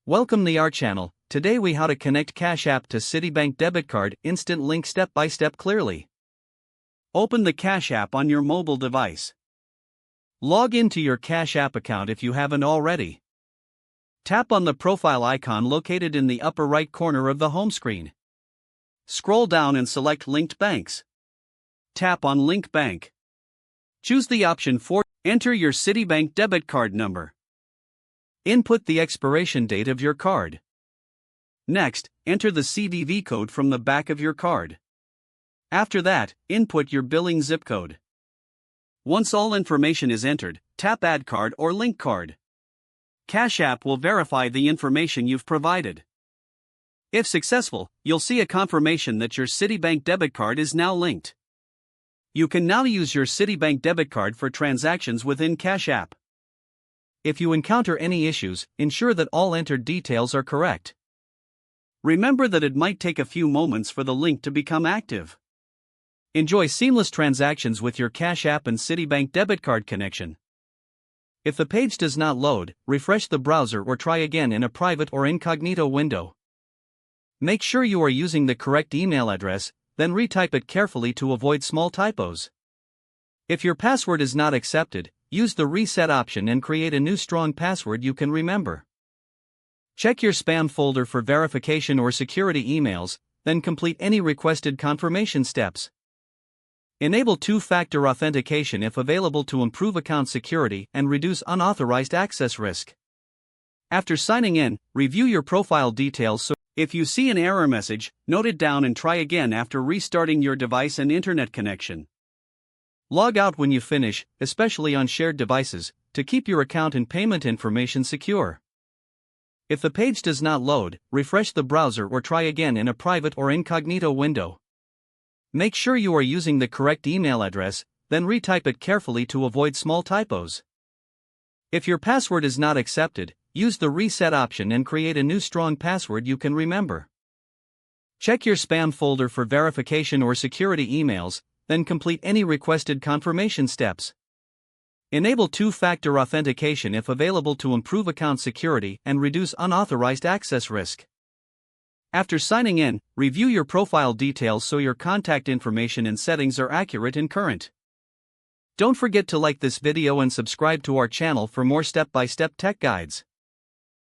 Welcome to our channel. Today we how to connect Cash App to Citibank debit card instant link step by step clearly. Open the Cash App on your mobile device. Log into your Cash App account if you haven't already. Tap on the profile icon located in the upper right corner of the home screen. Scroll down and select Linked Banks. Tap on Link Bank. Choose the option for enter your Citibank debit card number. Input the expiration date of your card. Next, enter the CVV code from the back of your card. After that, input your billing zip code. Once all information is entered, tap Add Card or Link Card. Cash App will verify the information you've provided. If successful, you'll see a confirmation that your Citibank debit card is now linked. You can now use your Citibank debit card for transactions within Cash App. If you encounter any issues, ensure that all entered details are correct. Remember that it might take a few moments for the link to become active. Enjoy seamless transactions with your Cash App and Citibank debit card connection. If the page does not load, refresh the browser or try again in a private or incognito window. Make sure you are using the correct email address, then retype it carefully to avoid small typos. If your password is not accepted, use the reset option and create a new strong password you can remember. Check your spam folder for verification or security emails, then complete any requested confirmation steps. Enable two-factor authentication if available to improve account security and reduce unauthorized access risk. After signing in, review your profile details so if you see an error message, note it down and try again after restarting your device and internet connection. Log out when you finish, especially on shared devices, to keep your account and payment information secure. If the page does not load, refresh the browser or try again in a private or incognito window. Make sure you are using the correct email address, then retype it carefully to avoid small typos. If your password is not accepted, use the reset option and create a new strong password you can remember. Check your spam folder for verification or security emails, then complete any requested confirmation steps. Enable two-factor authentication if available to improve account security and reduce unauthorized access risk. After signing in, review your profile details so your contact information and settings are accurate and current. Don't forget to like this video and subscribe to our channel for more step-by-step tech guides.